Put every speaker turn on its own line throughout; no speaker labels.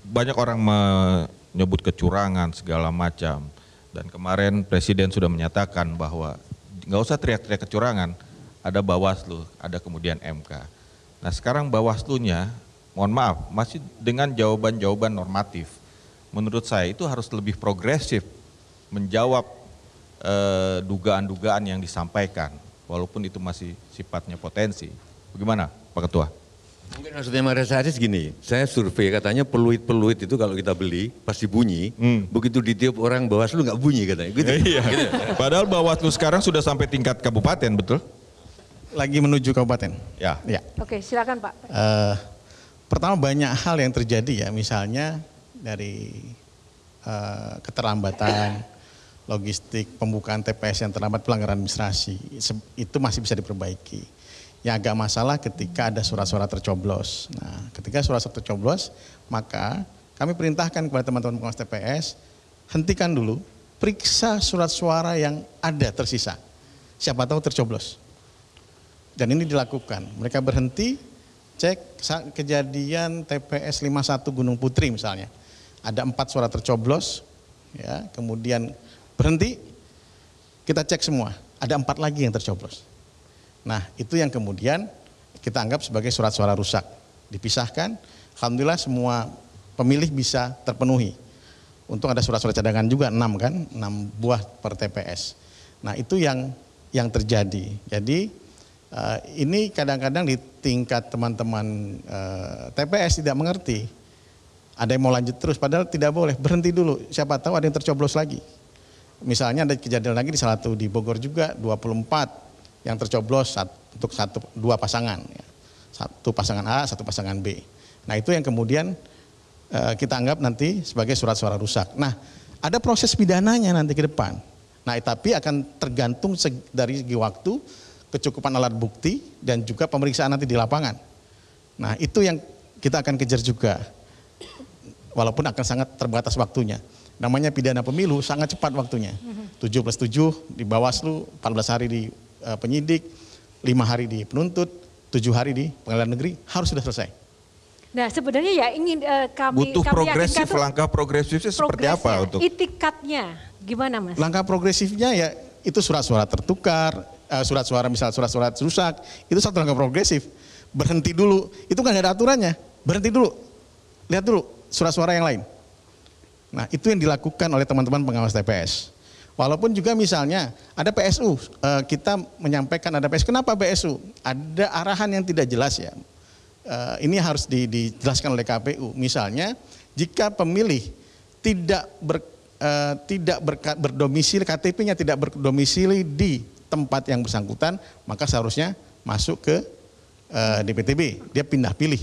banyak orang menyebut kecurangan segala macam. Dan kemarin Presiden sudah menyatakan bahwa nggak usah teriak-teriak kecurangan, ada Bawaslu, ada kemudian MK. Nah sekarang Bawaslunya, mohon maaf, masih dengan jawaban-jawaban normatif. Menurut saya itu harus lebih progresif menjawab dugaan-dugaan yang disampaikan, walaupun itu masih sifatnya potensi. Bagaimana Pak Ketua?
Mungkin maksudnya Mas Haris gini, saya survei katanya peluit-peluit itu kalau kita beli pasti bunyi, begitu ditiup orang Bawaslu nggak bunyi katanya. Gitu.
Iya. Gitu. Padahal Bawaslu sekarang sudah sampai tingkat kabupaten, betul?
Lagi menuju kabupaten.
Ya.
Oke, silakan Pak.
Pertama banyak hal yang terjadi ya, misalnya dari keterlambatan, logistik, pembukaan TPS yang terlambat, pelanggaran administrasi, itu masih bisa diperbaiki. Yang agak masalah ketika ada surat-surat tercoblos. Nah, ketika surat-surat tercoblos, maka kami perintahkan kepada teman-teman pengawas TPS, hentikan dulu, periksa surat suara yang ada tersisa. Siapa tahu tercoblos. Dan ini dilakukan. Mereka berhenti, cek kejadian TPS 51 Gunung Putri misalnya. Ada 4 surat tercoblos, ya, kemudian berhenti, kita cek semua. Ada 4 lagi yang tercoblos. Nah itu yang kemudian kita anggap sebagai surat suara rusak. Dipisahkan, alhamdulillah semua pemilih bisa terpenuhi. Untung ada surat-surat cadangan juga 6 kan, 6 buah per TPS. Nah itu yang terjadi. Jadi ini kadang-kadang di tingkat teman-teman TPS tidak mengerti. Ada yang mau lanjut terus, padahal tidak boleh, berhenti dulu. Siapa tahu ada yang tercoblos lagi. Misalnya ada kejadian lagi di salah satu di Bogor juga, 24 yang tercoblos untuk 2 pasangan, ya. 1 pasangan A, 1 pasangan B. Nah itu yang kemudian kita anggap nanti sebagai surat suara rusak. Nah ada proses pidananya nanti ke depan. Nah tapi akan tergantung dari segi waktu, kecukupan alat bukti, dan juga pemeriksaan nanti di lapangan. Nah itu yang kita akan kejar juga, walaupun akan sangat terbatas waktunya. Namanya pidana pemilu sangat cepat waktunya, 7+7 di Bawaslu, 14 hari di penyidik, 5 hari di penuntut, 7 hari di pengadilan negeri, harus sudah selesai.
Nah sebenarnya ya ingin
butuh progresif, langkah progresifnya seperti apa untuk
itikatnya gimana Mas?
Langkah progresifnya ya itu surat-suara tertukar, surat suara misal surat-surat rusak, itu satu langkah progresif. Berhenti dulu, itu kan nggak ada aturannya, berhenti dulu, lihat dulu surat suara yang lain. Nah itu yang dilakukan oleh teman-teman pengawas TPS. Walaupun juga misalnya ada PSU, kita menyampaikan ada PSU. Kenapa PSU? Ada arahan yang tidak jelas ya. Ini harus dijelaskan oleh KPU. Misalnya jika pemilih tidak berdomisili, KTP-nya tidak berdomisili di tempat yang bersangkutan, maka seharusnya masuk ke DPTB. Dia pindah pilih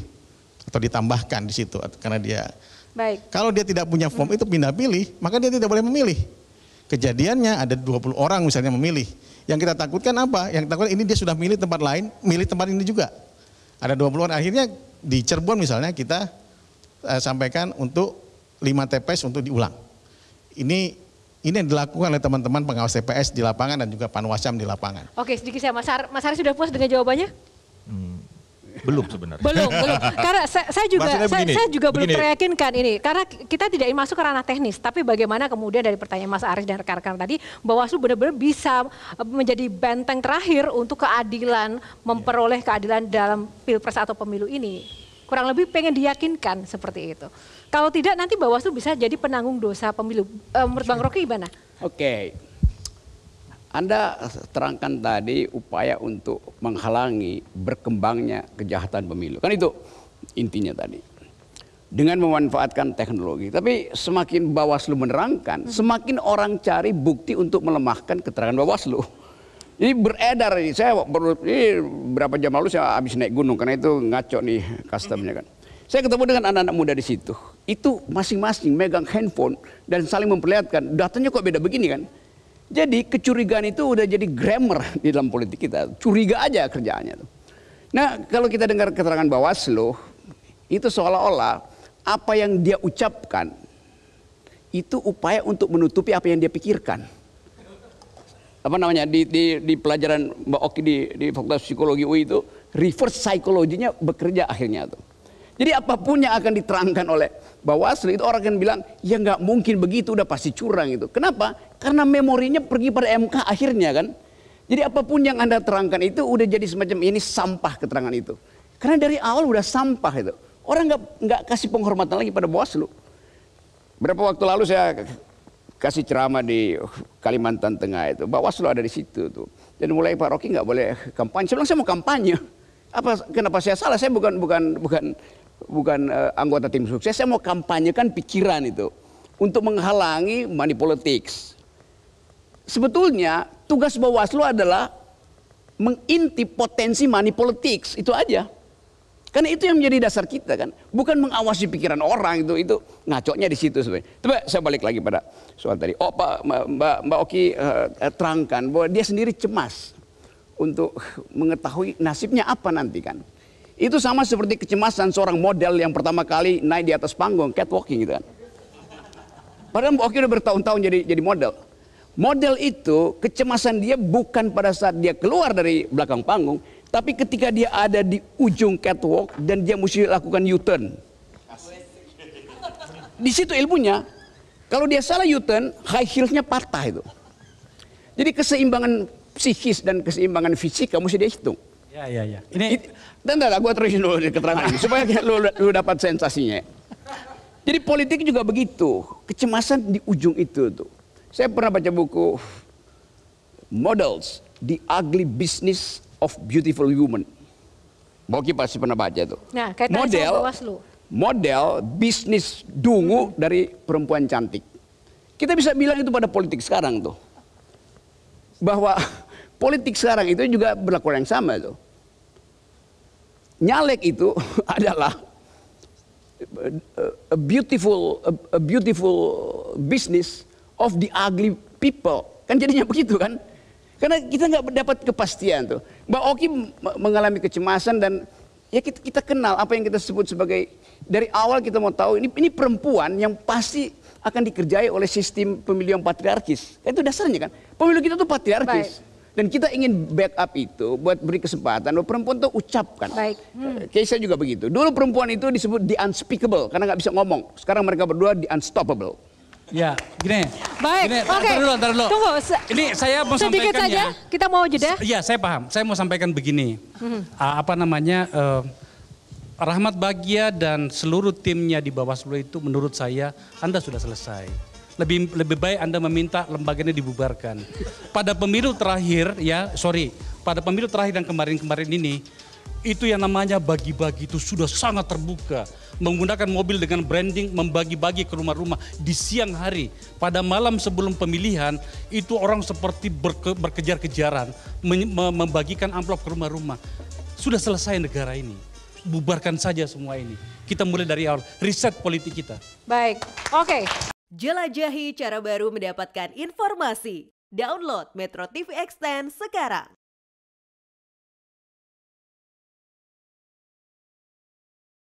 atau ditambahkan di situ karena dia.
Baik.
Kalau dia tidak punya form itu pindah pilih, maka dia tidak boleh memilih. Kejadiannya ada 20 orang misalnya memilih. Yang kita takutkan apa? Yang kita takutkan ini dia sudah milih tempat lain, milih tempat ini juga. Ada 20 orang. Akhirnya di Cirebon misalnya kita sampaikan untuk 5 TPS untuk diulang. Ini yang dilakukan oleh teman-teman pengawas TPS di lapangan dan juga Panwascam di lapangan.
Oke, sedikit saya Mas Haris sudah puas dengan jawabannya?
Belum sebenarnya.
Belum. Karena saya juga belum teryakinkan ini. Karena kita tidak ingin masuk ke ranah teknis, tapi bagaimana kemudian dari pertanyaan Mas Aris dan rekan-rekan tadi, Bawaslu benar-benar bisa menjadi benteng terakhir untuk keadilan, memperoleh keadilan dalam Pilpres atau pemilu ini. Kurang lebih pengen diyakinkan seperti itu. Kalau tidak nanti Bawaslu bisa jadi penanggung dosa pemilu. Menurut Bang Rocky gimana?
Oke. Anda terangkan tadi upaya untuk menghalangi berkembangnya kejahatan pemilu. Kan itu intinya tadi. Dengan memanfaatkan teknologi. Tapi semakin Bawaslu menerangkan, semakin orang cari bukti untuk melemahkan keterangan Bawaslu. Jadi beredar ini, berapa jam lalu saya habis naik gunung, karena itu ngaco nih customnya kan. Saya ketemu dengan anak-anak muda di situ. Itu masing-masing megang handphone dan saling memperlihatkan, datanya kok beda begini kan. Jadi kecurigaan itu udah jadi grammar di dalam politik kita. Curiga aja kerjaannya. Nah kalau kita dengar keterangan Bawaslu, itu seolah-olah apa yang dia ucapkan, itu upaya untuk menutupi apa yang dia pikirkan. Apa namanya, di pelajaran Mbak Oki di Fakultas Psikologi UI itu, reverse psychology-nya bekerja akhirnya tuh. Jadi apapun yang akan diterangkan oleh Bawaslu itu orang akan bilang, ya nggak mungkin begitu, udah pasti curang itu. Kenapa? Karena memorinya pergi pada MK akhirnya kan. Jadi apapun yang Anda terangkan itu udah jadi semacam ini sampah keterangan itu. Karena dari awal udah sampah itu. Orang nggak kasih penghormatan lagi pada Bawaslu. Berapa waktu lalu saya kasih ceramah di Kalimantan Tengah itu, Bawaslu ada di situ tuh. Dan mulai Pak Rocky nggak boleh kampanye. Saya bilang saya mau kampanye. Kenapa saya salah? Saya bukan anggota tim sukses. Saya mau kampanyekan pikiran itu untuk menghalangi money politics. Sebetulnya tugas Bawaslu adalah mengintip potensi money politics, itu aja. Karena itu yang menjadi dasar kita kan, bukan mengawasi pikiran orang itu ngacoknya di situ sebenarnya. Coba saya balik lagi pada soal tadi. Oh Pak Mbak Oki terangkan bahwa dia sendiri cemas untuk mengetahui nasibnya apa nanti kan. Itu sama seperti kecemasan seorang model yang pertama kali naik di atas panggung, catwalking gitu kan. Padahal Mbak Oki udah bertahun-tahun jadi model. Model itu kecemasan dia bukan pada saat dia keluar dari belakang panggung, tapi ketika dia ada di ujung catwalk dan dia mesti lakukan U-turn. Di situ ilmunya. Kalau dia salah U-turn, high heels-nya patah itu. Jadi keseimbangan psikis dan keseimbangan fisik kamu mesti dia hitung.
Ya.
Dan gue terusin dulu di keterangan ini supaya lu dapat sensasinya. Jadi politik juga begitu, kecemasan di ujung itu tuh. Saya pernah baca buku Models, The Ugly Business of Beautiful Women. Boki pasti pernah baca itu.
Nah,
model bisnis dungu dari perempuan cantik. Kita bisa bilang itu pada politik sekarang tuh. Bahwa politik sekarang itu juga berlaku yang sama tuh. Nyalek itu adalah a beautiful business of the ugly people. Kan jadinya begitu kan? Karena kita nggak dapat kepastian tuh. Mbak Oki mengalami kecemasan dan ya kita kenal apa yang kita sebut sebagai, dari awal kita mau tahu ini perempuan yang pasti akan dikerjai oleh sistem pemilu yang patriarkis. Itu dasarnya kan. Pemilu kita tuh patriarkis. Baik. Dan kita ingin backup itu buat beri kesempatan bahwa perempuan tuh ucapkan.
Baik.
Keisha juga begitu. Dulu perempuan itu disebut the unspeakable karena nggak bisa ngomong. Sekarang mereka berdua the unstoppable.
Ya, gini.
Baik, oke.
Ntar dulu.
Tunggu.
Ini saya mau
sedikit
sampaikan
saja, kita mau jeda.
Iya, saya paham. Saya mau sampaikan begini. Rahmat Bagja dan seluruh timnya di Bawaslu itu menurut saya Anda sudah selesai. Lebih baik Anda meminta lembaganya dibubarkan. Pada pemilu terakhir pada pemilu terakhir dan kemarin-kemarin ini, itu yang namanya bagi-bagi itu sudah sangat terbuka. Menggunakan mobil dengan branding, membagi-bagi ke rumah-rumah di siang hari. Pada malam sebelum pemilihan, itu orang seperti berkejar-kejaran, membagikan amplop ke rumah-rumah. Sudah selesai negara ini. Bubarkan saja semua ini. Kita mulai dari awal, riset politik kita.
Baik, oke.
Jelajahi cara baru mendapatkan informasi. Download Metro TV Extend sekarang.